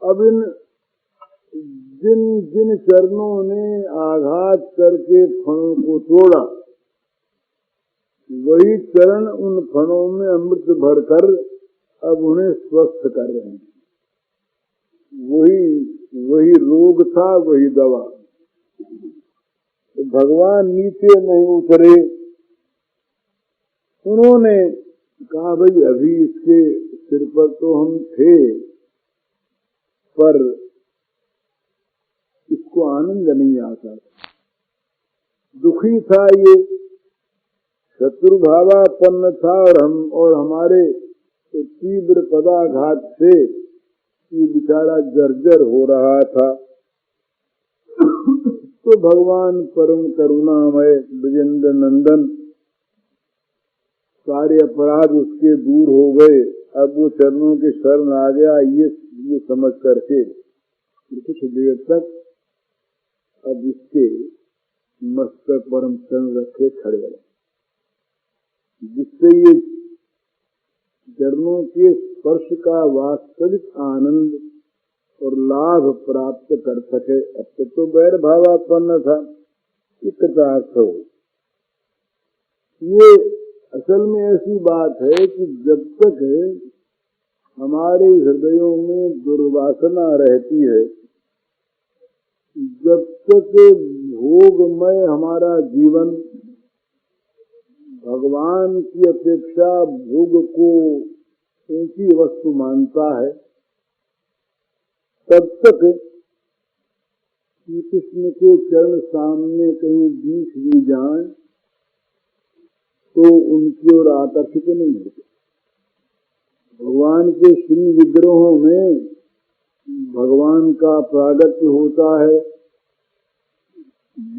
अब इन जिन जिन चरणों ने आघात करके फणों को तोड़ा, वही चरण उन फणों में अमृत भरकर अब उन्हें स्वस्थ कर रहे हैं। वही रोग था, वही दवा। तो भगवान नीचे नहीं उतरे। उन्होंने कहा, भाई अभी इसके सिर पर तो हम थे, पर इसको आनंद नहीं आता, दुखी था, ये शत्रुभावापन्न था, और हमारे तीव्र पदाघात से ये बेचारा जर्जर हो रहा था। तो भगवान परम करुणामय ब्रजेंद्र नंदन, सारे अपराध उसके दूर हो गए। अब वो चरणों के शरण आ गया, ये समझ करके कुछ देर तक अब इसके मस्तक परम चरण रखे खड़े रहे, जिससे ये चरणों के स्पर्श का वास्तविक आनंद और लाभ प्राप्त कर सके। अब तक तो वैर भावापन्न था, कृतार्थ हो। ये असल में ऐसी बात है कि जब तक हमारे हृदयों में दुर्वासना रहती है, जब तक भोगमय हमारा जीवन भगवान की अपेक्षा भोग को ऊंची वस्तु मानता है, तब तक श्री कृष्ण के चरण सामने कहीं दिख भी जाए तो उनकी ओर आकर्षित नहीं होते। भगवान के श्री विग्रहों में भगवान का प्रागट्य होता है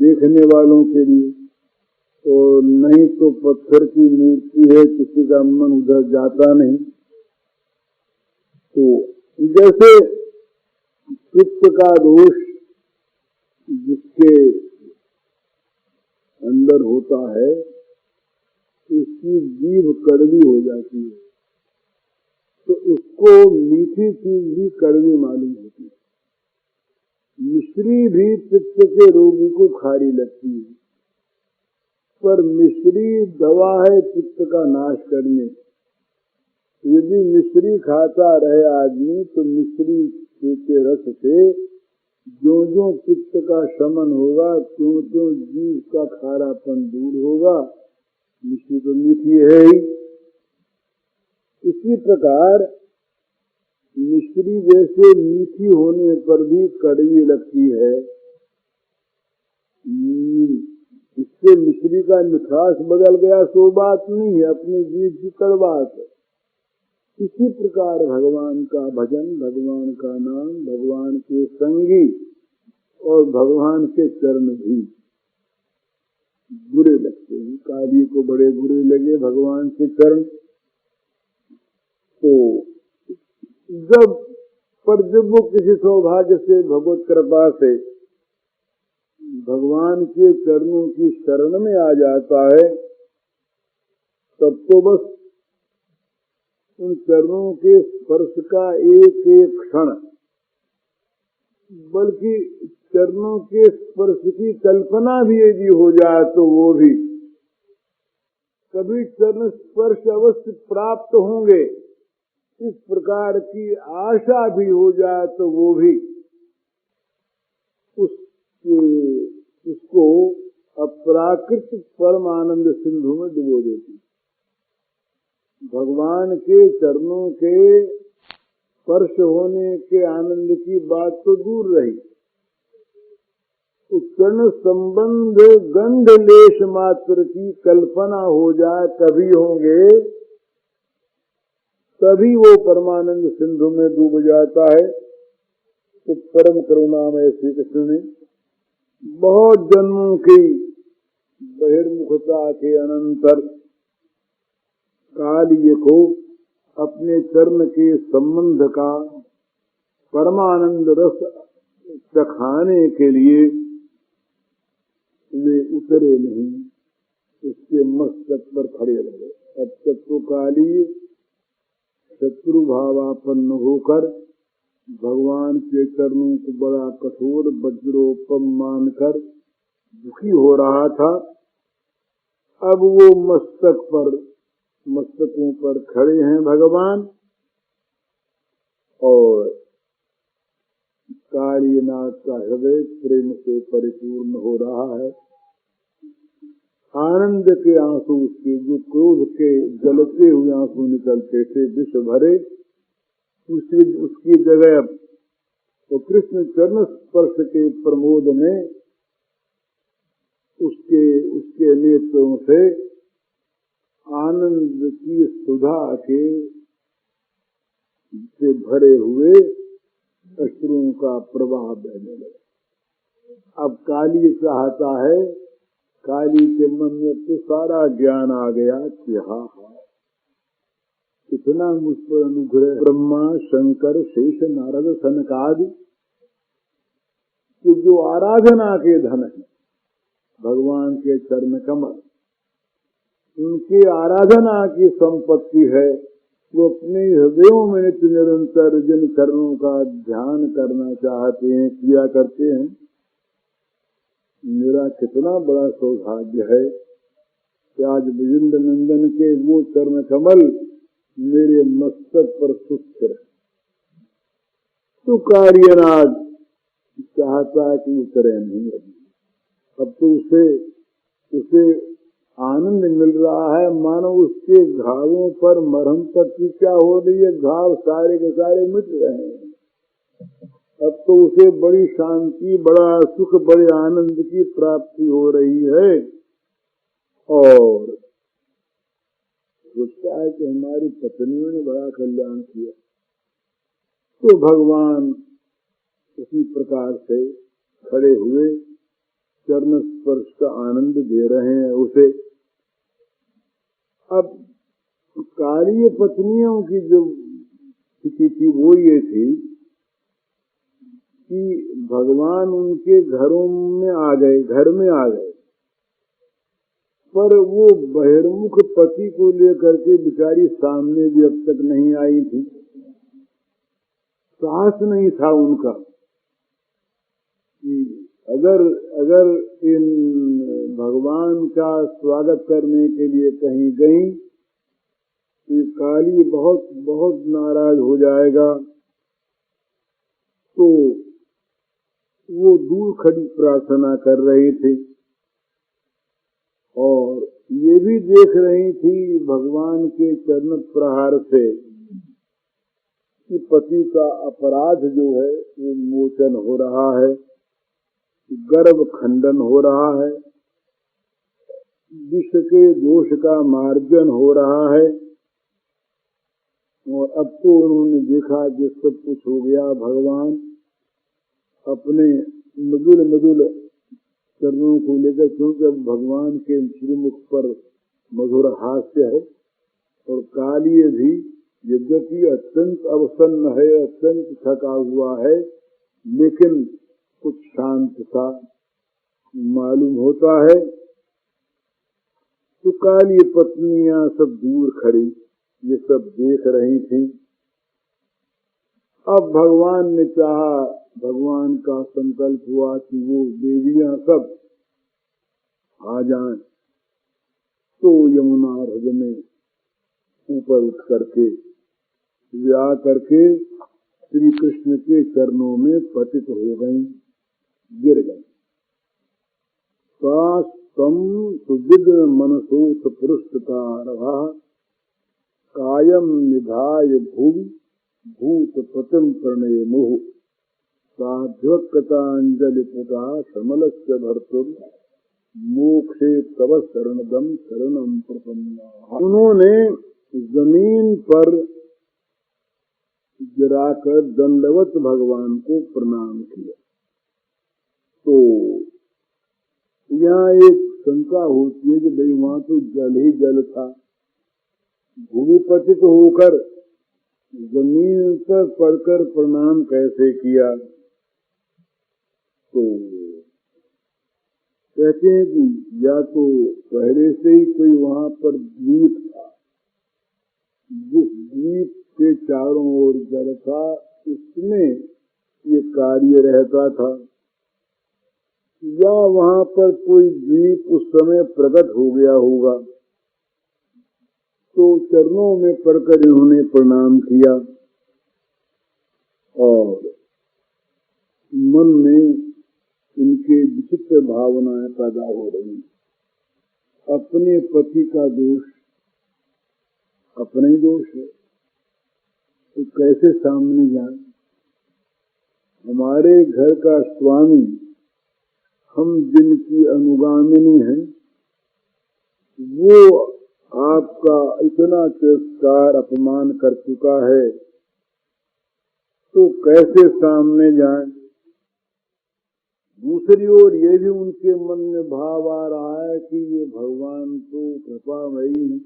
देखने वालों के लिए, तो नहीं तो पत्थर की मूर्ति है, किसी का मन उधर जाता नहीं। तो जैसे चित्त का दोष जिसके अंदर होता है, उसकी जीभ कड़वी हो जाती है, तो उसको मीठी चीज भी कड़वी मालूम होती है। मिश्री भी पित्त के रोगी को खारी लगती है, पर मिश्री दवा है पित्त का नाश करने। यदि मिश्री खाता रहे आदमी, तो मिश्री के रस से जो जो पित्त का शमन होगा, त्यों त्यों जीव का खारापन दूर होगा। मिश्री तो मीठी है ही। इसी प्रकार मिश्री जैसे मीठी होने पर भी कड़वी लगती है, इससे मिश्री का मिठास बदल गया सो बात नहीं है, अपनी जीभ की कड़वाहट है। इसी प्रकार भगवान का भजन, भगवान का नाम, भगवान के संगी और भगवान के चरण भी बुरे लगते हैं। काली को बड़े बुरे लगे भगवान के चरण। तो जब वो किसी सौभाग्य से, भगवत कृपा से भगवान के चरणों की शरण में आ जाता है, तब तो बस उन चरणों के स्पर्श का एक एक क्षण, बल्कि चरणों के स्पर्श की कल्पना भी यदि हो जाए तो वो भी, कभी चरण स्पर्श अवश्य प्राप्त होंगे, इस प्रकार की आशा भी हो जाए तो वो भी उसको अप्राकृत परमानंद सिंधु में डुबो देती। भगवान के चरणों के स्पर्श होने के आनंद की बात तो दूर रही, चरण संबंध गंध लेश मात्र की कल्पना हो जाए कभी होंगे, तभी वो परमानंद सिंधु में डूब जाता है। तो परम करुणामय श्री कृष्ण ने बहुत जन्मों की बहिर्मुखता के अनंतर कालिय को अपने चरण के संबंध का परमानंद रस चखाने के लिए वे उतरे नहीं, उसके मस्तक पर खड़े रहे। अब तक तो काली शत्रु भावापन्न होकर भगवान के चरणों को बड़ा कठोर वज्रोपम मानकर दुखी हो रहा था। अब वो मस्तकों पर खड़े हैं भगवान, और कालीनाथ का हृदय प्रेम से परिपूर्ण हो रहा है। आनंद के आंसू उसके, जो क्रोध के जलते हुए आंसू निकलते थे विष भरे, उसकी जगह तो कृष्ण चरण स्पर्श के प्रमोद में उसके नेत्रों से आनंद की सुधा के से भरे हुए अश्रुओं का प्रवाह बहने लगा। अब काली चाहता है, काली के मन में तो सारा ज्ञान आ गया कि हाँ कितना मुझ पर अनुग्रह, ब्रह्मा शंकर शेष नारद सनकादि कि जो आराधना के धन है भगवान के चरण कमल, उनकी आराधना की संपत्ति है, वो अपने हृदयों में नित्य निरंतर जिन चरणों का ध्यान करना चाहते हैं, किया करते हैं। मेरा कितना बड़ा सौभाग्य है कि आज विजिंद नंदन के वो चरण कमल मेरे मस्तक पर सुस्थ है। तो कार्यनाग चाहता है कि उतरे नहीं, अब तो उसे आनंद मिल रहा है, मानो उसके घावों पर मरहम पट्टी क्या हो रही है, घाव सारे के सारे मिट रहे हैं। अब तो उसे बड़ी शांति, बड़ा सुख, बड़े आनंद की प्राप्ति हो रही है, और सोचता है कि हमारी पत्नियों ने बड़ा कल्याण किया। तो भगवान उसी प्रकार से खड़े हुए चरण स्पर्श का आनंद दे रहे हैं उसे। अब कार्य पत्नियों की जो स्थिति थी वो ये थी कि भगवान उनके घरों में आ गए, घर में आ गए, पर वो बहिर्मुख पति को लेकर के बेचारी सामने भी अब तक नहीं आई थी। साहस नहीं था उनका कि अगर इन भगवान का स्वागत करने के लिए कहीं गई तो काली बहुत बहुत नाराज हो जाएगा। तो वो दूर खड़ी प्रार्थना कर रही थी और ये भी देख रही थी भगवान के चरण प्रहार से कि पति का अपराध जो है वो मोचन हो रहा है, गर्भ खंडन हो रहा है, विष के दोष का मार्जन हो रहा है। और अब तो उन्होंने देखा कि सब कुछ हो गया। भगवान अपने मृदुल मृदुल चरणों को लेकर, क्योंकि अब भगवान के श्रीमुख पर मधुर हास्य है, और काली भी यद्यपि अत्यंत अवसन्न है, अत्यंत थका हुआ है, लेकिन कुछ शांत सा मालूम होता है। तो काली पत्नियां सब दूर खड़ी ये सब देख रही थी। अब भगवान ने चाहा, भगवान का संकल्प हुआ कि वो देवियां सब आ जाएं। तो यमुना हृदय में ऊपर उठ करके वे आ करके श्री कृष्ण के चरणों में पतित हो गई, गिर गई। तम सुविघ्न मनसोथ पृष्ठतारभा कायम निधाय भूमि भूत प्रतिम प्रणय मुहु साध्वक्तांजलि पुटा समलस्य भर्तुर मोक्षे तव शरणदम शरणम प्रपन्ना। उन्होंने जमीन पर गिराकर दंडवत भगवान को प्रणाम किया। तो यहाँ एक शंका होती है कि भाई वहां तो जल ही जल था, भूमि पतित होकर जमीन पर पड़कर प्रणाम कैसे किया? तो कहते हैं कि या तो पहले से ही कोई वहां पर द्वीप था, जिस द्वीप के चारों ओर जल था, उसमें कार्य रहता था, या वहां पर कोई द्वीप उस समय प्रकट हो गया होगा, तो चरणों में पड़कर इन्होंने प्रणाम किया और मन में इनके विचित्र भावनाएं पैदा हो रही। अपने पति का दोष अपना ही दोष है, तो कैसे सामने जाए? हमारे घर का स्वामी, हम जिनकी अनुगामिनी हैं, वो आपका इतना तिरस्कार अपमान कर चुका है, तो कैसे सामने जाए? दूसरी ओर ये भी उनके मन में भाव आ रहा है कि ये भगवान तो कृपामयी हैं,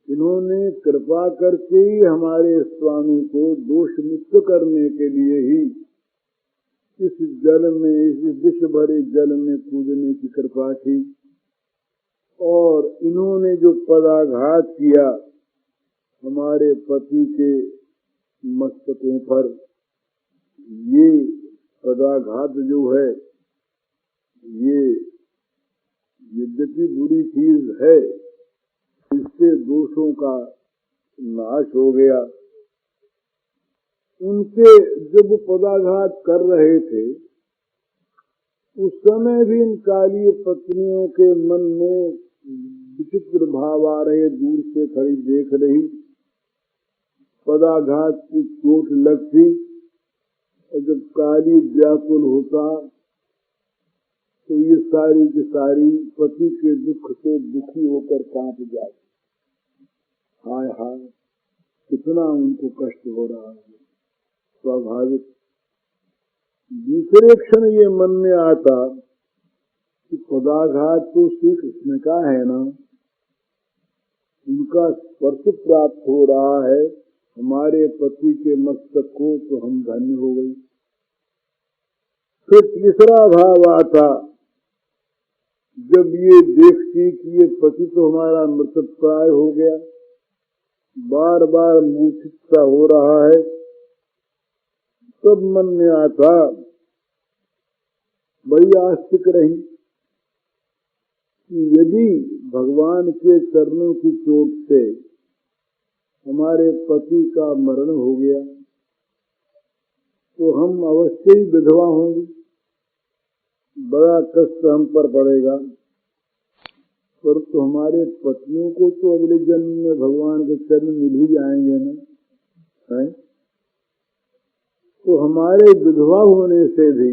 इन्होंने कृपा करके ही हमारे स्वामी को दोष मुक्त करने के लिए ही इस जल में, इस विष भरे जल में कूदने की कृपा की, और इन्होंने जो पदाघात किया हमारे पति के मस्तकों पर, ये पदाघात जो है ये यद्यपि बुरी चीज है, इससे दोषों का नाश हो गया। उनके जब पदाघात कर रहे थे उस समय भी इन काली पत्नियों के मन में विचित्र भाव आ रहे, दूर से खड़ी देख रही, पदाघात की चोट लगती, और जब काली व्याकुल होता तो ये सारी की सारी पति के दुख से दुखी होकर कांप जाती। हाय हाय, कितना उनको कष्ट हो रहा है, स्वाभाविक। दूसरे क्षण ये मन में आता कि पदाघात तो श्री कृष्ण का है ना, उनका स्पर्श प्राप्त हो रहा है हमारे पति के मस्तक को, तो हम धन्य हो गई। फिर तीसरा भाव आता, जब ये देखती कि ये पति तो हमारा मृतप्राय हो गया, बार बार मूर्छित सा हो रहा है, तब मन में आता, बड़ी आस्तिक रही कि यदि भगवान के चरणों की चोट से हमारे पति का मरण हो गया तो हम अवश्य ही विधवा होंगे, बड़ा कष्ट हम पर पड़ेगा, परंतु हमारे पत्नियों को तो अगले जन्म में भगवान के चरण मिल ही जाएंगे ना, है? तो हमारे विधवा होने से भी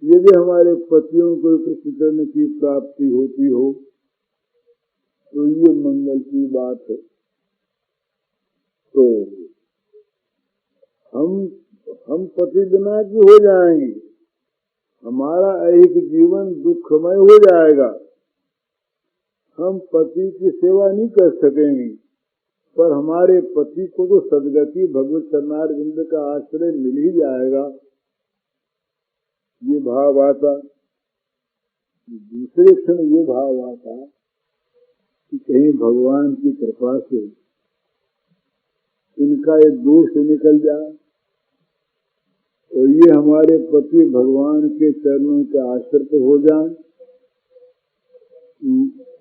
यदि हमारे पतियों को कृष्ण चरण की प्राप्ति होती हो तो ये मंगल की बात है। तो हम पति बिना की हो जाएंगे, हमारा ऐहिक जीवन दुखमय हो जाएगा, हम पति की सेवा नहीं कर सकेंगे, पर हमारे पति को तो सदगति भगवत चरणारविंद का आश्रय मिल ही जाएगा, ये भाव आता। दूसरे क्षण ये भाव आता कि कहीं भगवान की कृपा से इनका ये दोष निकल जाए और ये हमारे पति भगवान के चरणों के आश्रित हो जाएं,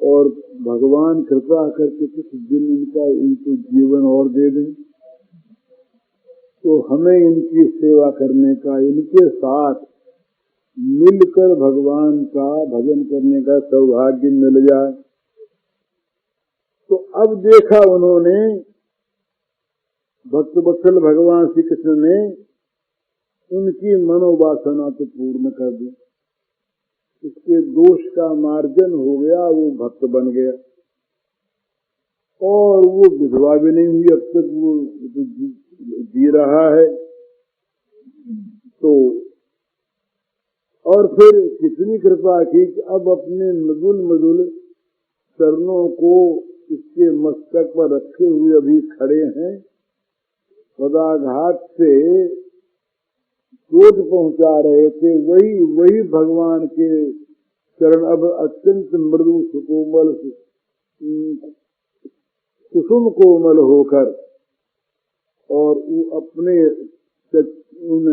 और भगवान कृपा करके कुछ दिन इनको जीवन और दे दें, तो हमें इनकी सेवा करने का, इनके साथ मिलकर भगवान का भजन करने का सौभाग्य मिल जाए। तो अब देखा उन्होंने, भक्त वत्सल भगवान श्री कृष्ण ने उनकी मनोवासना तो पूर्ण कर दी, उसके दोष का मार्जन हो गया, वो भक्त बन गया और वो विधवा भी नहीं हुई, अब तक वो जी रहा है। तो और फिर कितनी कृपा की कि अब अपने मृदुल मृदुल चरणों को इसके मस्तक पर रखे हुए अभी खड़े हैं, पदाघात से चोट पहुंचा रहे थे, वही भगवान के चरण अब अत्यंत मृदु सुकोमल कुसुम कोमल होकर और वो अपने उन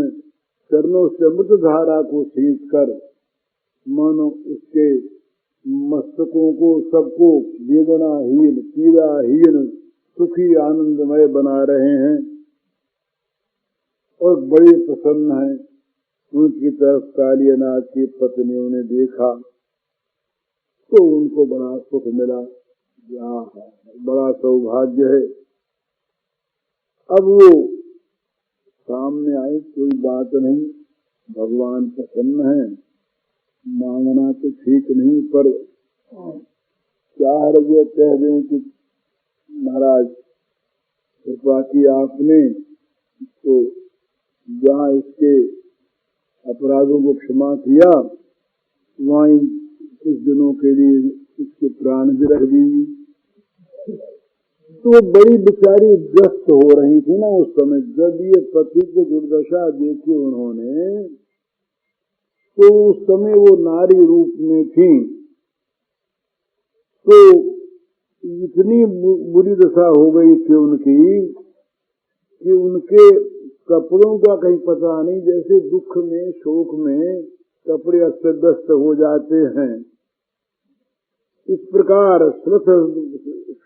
चरणों से अमृत धारा को सींच कर मानो उसके मस्तकों को सबको वेदनाहीन पीड़ाहीन सुखी आनंदमय बना रहे हैं और बड़े प्रसन्न हैं। उनकी तरफ कालियानाथ की पत्नियों ने देखा तो उनको बड़ा सुख मिला, बड़ा सौभाग्य है। अब वो सामने आई, कोई बात नहीं, भगवान प्रसन्न है, मांगना तो ठीक नहीं, पर 4 बजे कह दें कि महाराज कृपा की आपने, तो जहाँ इसके अपराधों को क्षमा किया वहीं कुछ दिनों के लिए इसके प्राण भी रख दीजिए। तो बड़ी बेचारी ग्रस्त हो रही थी ना उस समय। जब ये पति को दुर्दशा देखी उन्होंने, तो उस समय वो नारी रूप में थी, तो इतनी बुरी दशा हो गई थी उनकी कि उनके कपड़ों का कहीं पता नहीं, जैसे दुख में शोक में कपड़े अस्त व्यस्त हो जाते हैं, इस प्रकार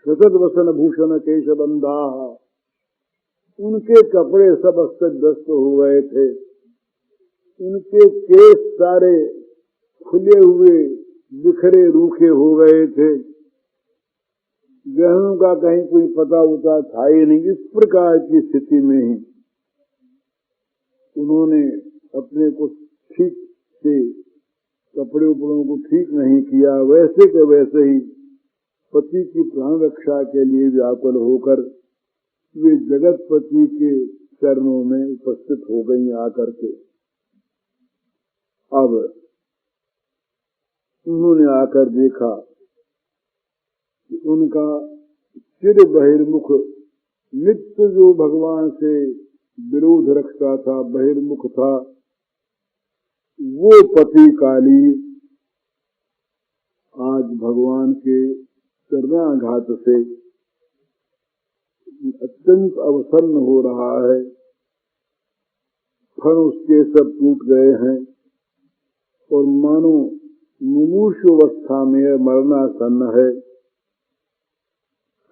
श्रसद वसन भूषण केशबंधा, उनके कपड़े सब अस्त व्यस्त हो गए थे। उनके केश सारे खुले हुए बिखरे रूखे हो गए थे, गहनों का कहीं कोई पता उता था ही नहीं। इस प्रकार की स्थिति में ही उन्होंने अपने को ठीक से कपड़े उपड़ों को ठीक नहीं किया, वैसे के वैसे ही पति की प्राण रक्षा के लिए व्याकुल होकर वे जगतपति के चरणों में उपस्थित हो गई आकर के। अब उन्होंने आकर देखा कि उनका चिर बहिर्मुख नित्य जो भगवान से विरोध रखता था, बहिर्मुख था, वो पति काली आज भगवान के चरणाघात से अत्यंत अवसन्न हो रहा है। फल उसके सब टूट गए हैं और मानो मुमूर्षु अवस्था में मरणासन्न है।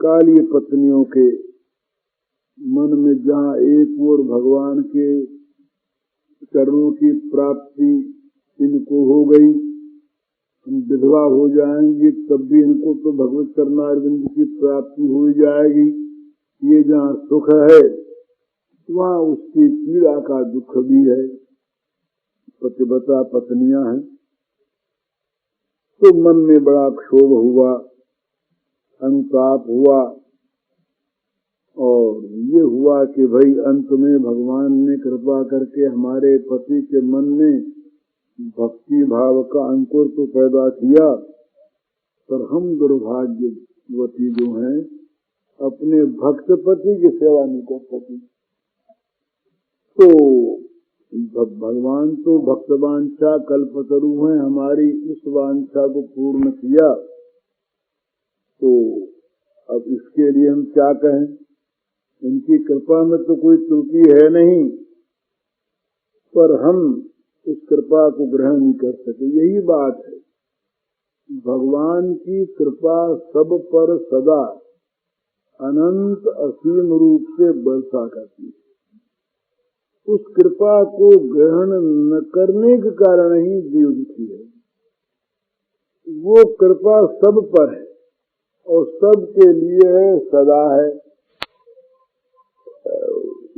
काली पत्नियों के मन में जहाँ एक ओर भगवान के चरणों की प्राप्ति इनको हो गई, हम विधवा हो जाएंगे तब भी इनको तो भगवत चरणारविंद की प्राप्ति हो जाएगी, ये जहाँ सुख है वहाँ उसकी पीड़ा का दुख भी है। पतिव्रता पत्नियां हैं, तो मन में बड़ा क्षोभ हुआ, अनुताप हुआ और ये हुआ कि भाई अंत में भगवान ने कृपा करके हमारे पति के मन में भक्ति भाव का अंकुर तो पैदा किया, पर हम दुर्भाग्यवती जो हैं अपने भक्त पति की सेवा नहीं कर सके। तो भगवान तो भक्तवांछा कल्पतरु हैं, हमारी इस वांछा को पूर्ण किया, तो अब इसके लिए हम क्या कहें। इनकी कृपा में तो कोई त्रुटि है नहीं, पर हम उस कृपा को ग्रहण नहीं कर सके। यही बात है, भगवान की कृपा सब पर सदा अनंत असीम रूप से बरसा करती है। उस कृपा को ग्रहण न करने के कारण ही जीव दुखी है। वो कृपा सब पर है और सब के लिए है, सदा है।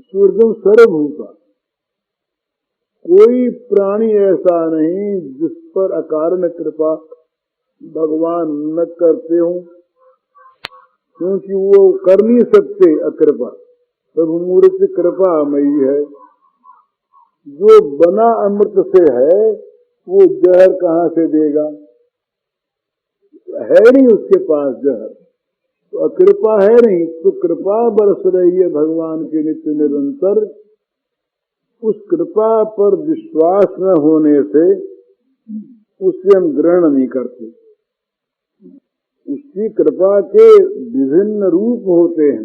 सूर्यम सर्वभूता, कोई प्राणी ऐसा नहीं जिस पर अकारण कृपा भगवान न करते हो, क्योंकि वो कर नहीं सकते अकृपा। सर्वमूर्ति कृपामयी है। जो बना अमृत से है वो जहर कहाँ से देगा, है नहीं उसके पास जहर, तो अकृपा है नहीं। तो कृपा बरस रही है भगवान के नित्य निरंतर। उस कृपा पर विश्वास न होने से उसे हम ग्रहण नहीं करते। उसकी कृपा के विभिन्न रूप होते हैं।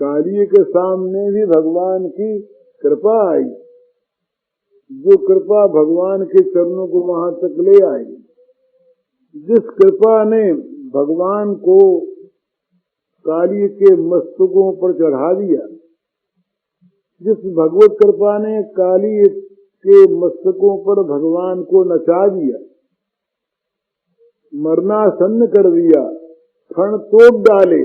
काली के सामने भी भगवान की कृपा आई, जो कृपा भगवान के चरणों को वहां तक ले आई, जिस कृपा ने भगवान को काली के मस्तकों पर चढ़ा दिया, जिस भगवत कृपा ने काली के मस्तकों पर भगवान को नचा दिया, मरणासन्न कर दिया, क्षण तोड़ डाले,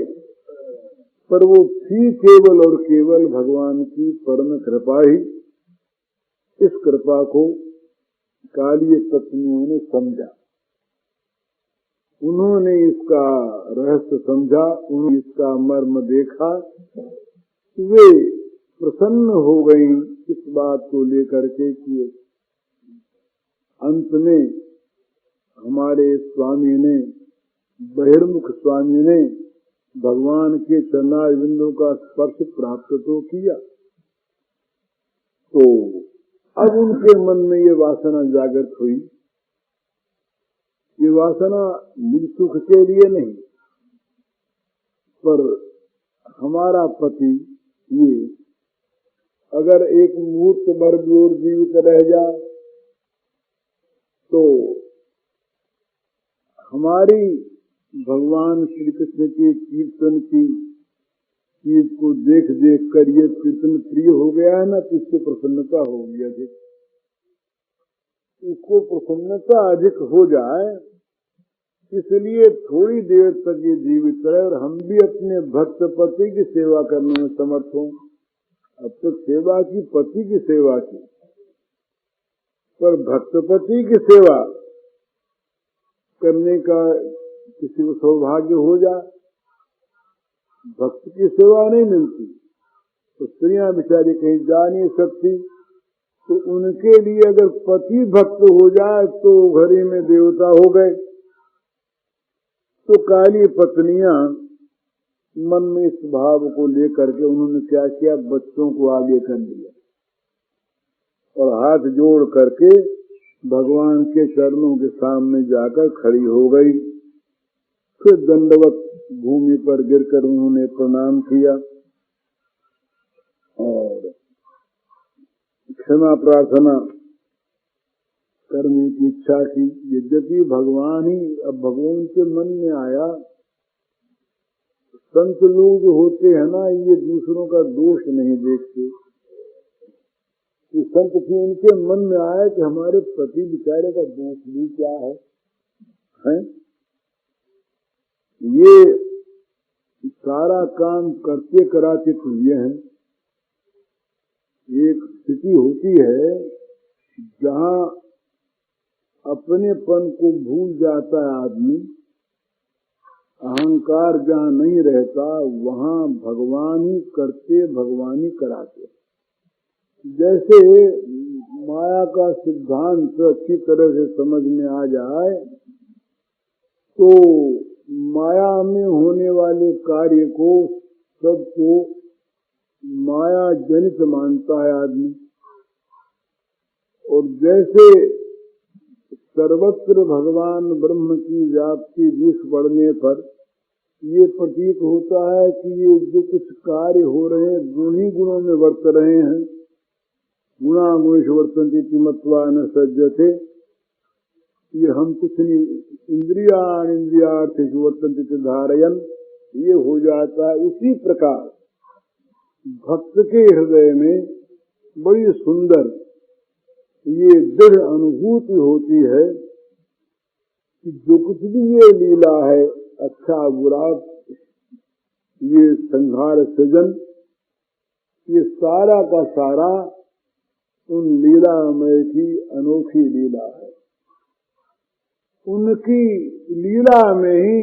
पर वो थी केवल और केवल भगवान की परम कृपा ही। इस कृपा को काली पत्नियों ने समझा, उन्होंने इसका रहस्य समझा, उन्होंने इसका मर्म देखा, वे प्रसन्न हो गई इस बात को लेकर के कि अंत में हमारे स्वामी ने, बहिर्मुख स्वामी ने भगवान के चरणारविंदों का स्पर्श प्राप्त तो किया। तो अब उनके मन में ये वासना जागृत हुई, ये वासना निज सुख के लिए नहीं, पर हमारा पति ये अगर एक मुहूर्त भर भी और जीवित रह जाए तो हमारी भगवान श्री कृष्ण के कीर्तन की चीज को देख देख कर ये कीर्तन प्रिय हो गया है ना, तो इसको प्रसन्नता होगी अधिक, इसको प्रसन्नता अधिक हो जाए, इसलिए थोड़ी देर तक ये जीवित रहे और हम भी अपने भक्त पति की सेवा करने में समर्थ हों। अब तक सेवा की, पति की सेवा की, पर भक्त पति की सेवा करने का किसी को सौभाग्य हो जाए, भक्त की सेवा नहीं मिलती तो स्त्रियां बेचारी कहीं जा नहीं सकती, तो उनके लिए अगर पति भक्त हो जाए तो घर ही में देवता हो गए। तो काली पत्नियां मन में इस भाव को लेकर के उन्होंने क्या किया, बच्चों को आगे कर लिया और हाथ जोड़ करके भगवान के चरणों के सामने जाकर खड़ी हो गई। फिर दंडवत भूमि पर गिरकर उन्होंने प्रणाम किया और क्षमा प्रार्थना करने की इच्छा की। यद्यपि भगवान ही, अब भगवान के मन में आया, संत लोग होते हैं ना, ये दूसरों का दोष नहीं देखते, कि संत की उनके मन में आया कि हमारे पति बेचारे का दोष भी क्या है? ये सारा काम करते कराते तो ये हैं। एक स्थिति होती है जहाँ अपनेपन को भूल जाता है आदमी, अहंकार जहाँ नहीं रहता वहाँ भगवान ही करते, भगवान ही कराते। जैसे माया का सिद्धांत अच्छी तरह से समझ में आ जाए तो माया में होने वाले कार्य को, सबको माया जनित मानता है आदमी। और जैसे सर्वत्र भगवान ब्रह्म की व्याप्ति दिख पड़ने पर ये प्रतीत होता है कि ये जो कुछ कार्य हो रहे हैं गुण ही गुणों में वर्त रहे हैं। गुणा गुणेषु वर्तन्ते मत्वा न सज्जते, ये हम कुछ नहीं, इंद्रियाण इंद्रियार्थेषु वर्तन्ते धारयन्, ये हो जाता है। उसी प्रकार भक्त के हृदय में बड़ी सुंदर ये दृढ़ अनुभूति होती है कि जो कुछ भी ये लीला है, अच्छा बुरा, ये संहार सृजन, ये सारा का सारा उन लीलामय की अनोखी लीला है। उनकी लीला में ही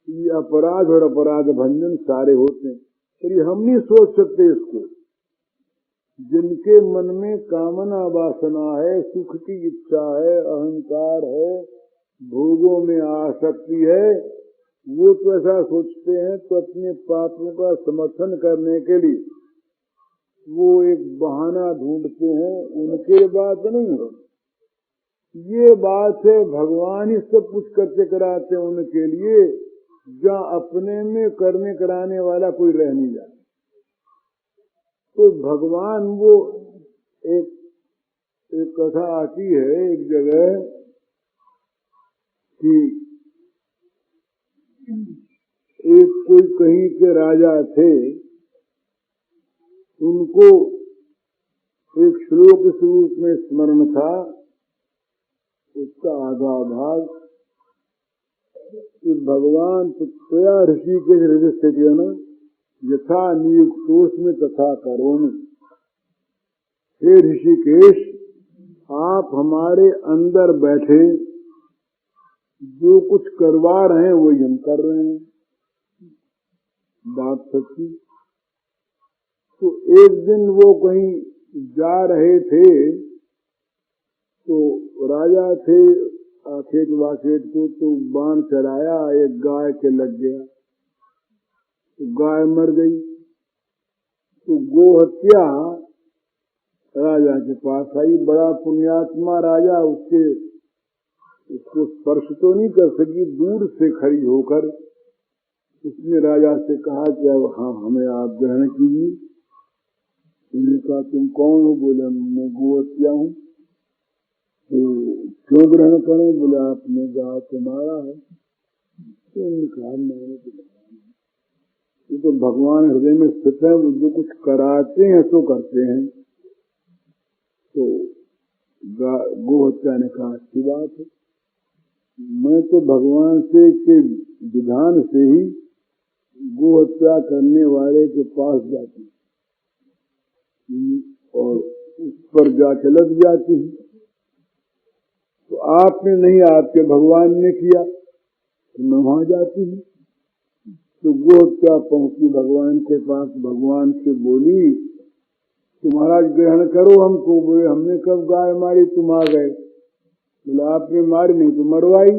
ये अपराध और अपराध भंजन सारे होते हैं। तो ये हम नहीं सोच सकते इसको। जिनके मन में कामना वासना है, सुख की इच्छा है, अहंकार है, भोगों में आसक्ति है, वो तो ऐसा सोचते हैं तो अपने पापों का समर्थन करने के लिए वो एक बहाना ढूंढते हैं। उनके बात नहीं है, ये बात है भगवान ही सब कुछ करते कराते हैं उनके लिए, जहाँ अपने में करने कराने वाला कोई रह नहीं जाए। तो भगवान वो एक कथा आती है एक जगह कि एक कोई कहीं के राजा थे, उनको एक श्लोक इस रूप में स्मरण था, उसका आधा भाग कि भगवान तया ऋषि के हृदय स्थित है ना, यथा नियुक्तोस्मि तथा करोमि। हे ऋषिकेश, आप हमारे अंदर बैठे जो कुछ करवा रहे हैं वही हम कर रहे हैं। बात सच्ची। तो एक दिन वो कहीं जा रहे थे, तो राजा थे खेत वाखेत को, तो बाण चलाया, एक गाय के लग गया, तो गाय मर गई। तो गो हत्या राजा के पास आई। बड़ा पुण्यात्मा राजा, उसको स्पर्श तो नहीं कर सकी, दूर से खड़ी होकर उसने राजा से कहा कि अब हाँ हमें आप ग्रहण कीजिए। उन्होंने कहा तुम कौन हो? बोले मैं गो हत्या हूँ। तो क्यों ग्रहण करें? बोले आपने गाय को मारा है। तो उन्होंने कहा मैंने तो ये तो भगवान हृदय में स्थित है, वो जो कुछ कराते हैं तो करते हैं। तो गो हत्या ने कहा अच्छी बात है, मैं तो भगवान से के विधान से ही गो हत्या करने वाले के पास जाती और उस पर जाके लग जाती है। तो आपने नहीं, आपके भगवान ने किया, तो मैं वहां जाती हूँ। तो गो हत्या पहुंची भगवान के पास, भगवान से बोली कि महाराज ग्रहण करो हमको। बोले हमने कब गाय मारी, तुम आ गए। बोले आपने मारी नहीं तो मरवाई।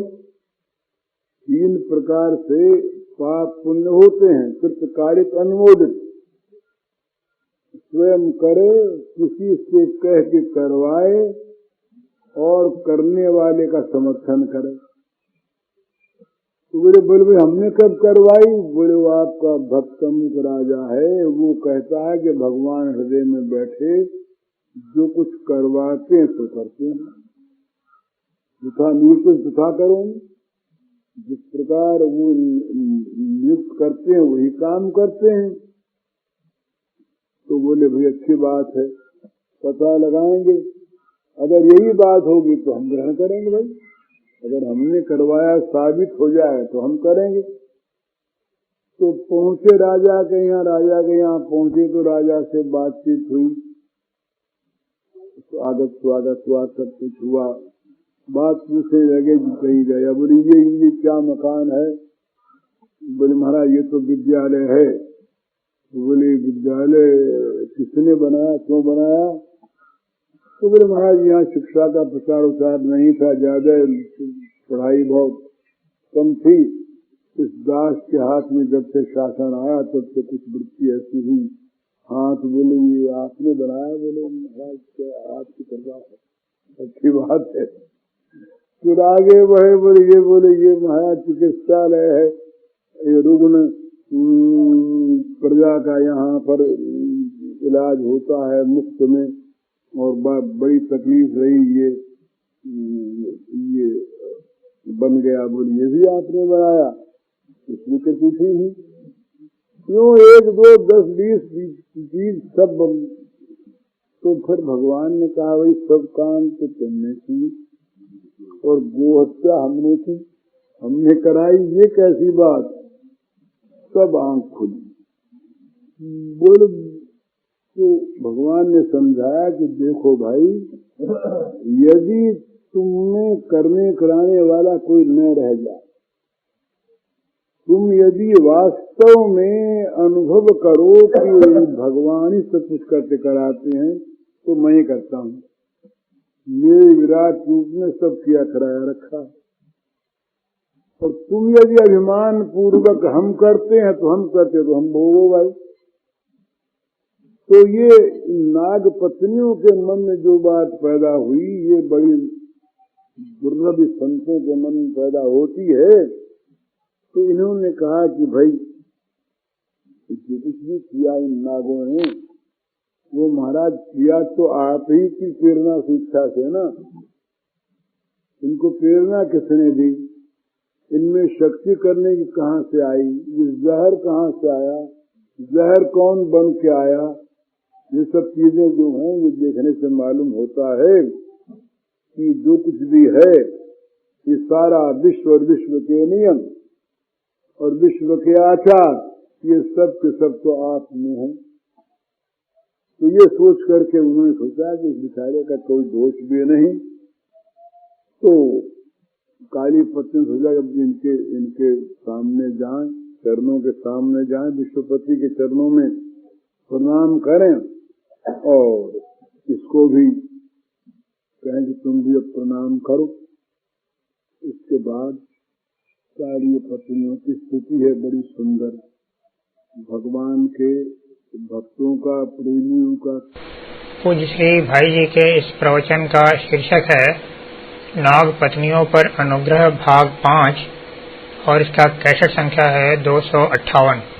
3 प्रकार से पाप पुण्य होते हैं। कृतकार्यक अनुमोदित, स्वयं करे, किसी से कह के करवाए और करने वाले का समर्थन करे। तो बोले हमने कब करवाई? बोले वो आपका भक्तमुख राजा है, वो कहता है कि भगवान हृदय में बैठे जो कुछ करवाते हैं तो करते हैं, तथा नियुक्त तथा करो। जिस प्रकार वो नियुक्त करते हैं वही काम करते हैं। तो बोले भाई अच्छी बात है, पता लगाएंगे, अगर यही बात होगी तो हम ग्रहण करेंगे भाई, अगर हमने करवाया साबित हो जाए तो हम करेंगे। तो पहुंचे राजा के यहाँ पहुंचे तो राजा से बातचीत हुई, स्वागत हुआ, सब कुछ हुआ। बात पूछने लगे कि कहीं गया? बोले ये क्या मकान है? बोले महाराज ये तो विद्यालय है। बोले विद्यालय किसने बनाया, क्यों बनाया? तो बोले महाराज यहाँ शिक्षा का प्रचार उचार नहीं था, ज्यादा पढ़ाई बहुत कम थी। इस दास के हाथ में जब से शासन आया तब से कुछ वृत्ति ऐसी हुई। हाँ तो बोले ये आपने बनाया? बोले महाराज क्या आपकी कृपा है, अच्छी बात है। फिर आगे बढ़े, बोले ये महाराज चिकित्सालय है, ये रुग्ण प्रजा का यहाँ पर इलाज होता है मुफ्त में, और बड़ी तकलीफ रही, ये बन गया। बोले ये भी आपने बनाया? इसमें तो कुछ ही नहीं, क्यों 1, 2, 10, 20 सब। तो फिर भगवान ने कहा भाई सब काम तो तुमने की और गो हत्या हमने की, हमने कराई, ये कैसी बात? सब आंख खुली। बोले तो भगवान ने समझाया कि देखो भाई, यदि तुमने करने कराने वाला कोई न रह जाए, तुम यदि वास्तव में अनुभव करो कि भगवान ही सब कुछ करते कराते हैं, तो मैं ही करता हूँ, मेरे विराट रूप में सब किया कराया रखा। और तुम यदि अभिमान पूर्वक हम करते हैं तो हम करते, तो हम भोगो भाई। तो ये नाग पत्नियों के मन में जो बात पैदा हुई, ये बड़ी दुर्लभ संतों के मन में पैदा होती है। तो इन्होंने कहा कि भाई कुछ भी किया इन नागों ने, वो महाराज किया तो आप ही की प्रेरणा शिक्षा से ना। इनको प्रेरणा किसने दी? इनमें शक्ति करने की कहाँ से आई? ये जहर कहाँ से आया? जहर कौन बन के आया? ये सब चीजें जो हैं ये देखने से मालूम होता है कि जो कुछ भी है ये सारा विश्व और विश्व के नियम और विश्व के आचार ये सब के सब तो आप में है। तो ये सोच करके उन्होंने सोचा कि इस बेचारे का कोई दोष भी नहीं। तो काली पत्नी ने सोचा जब इनके सामने जाएं, चरणों के सामने जाएं, विश्वपति के चरणों में प्रणाम करें और इसको भी कहें कि तुम भी अब प्रणाम करो। इसके बाद सारी पत्नियों की स्तुति है बड़ी सुंदर, भगवान के भक्तों का, प्रेमियों का। पूज्य श्री भाई जी के इस प्रवचन का शीर्षक है नाग पत्नियों पर अनुग्रह भाग 5 और इसका कैसेट संख्या है 258।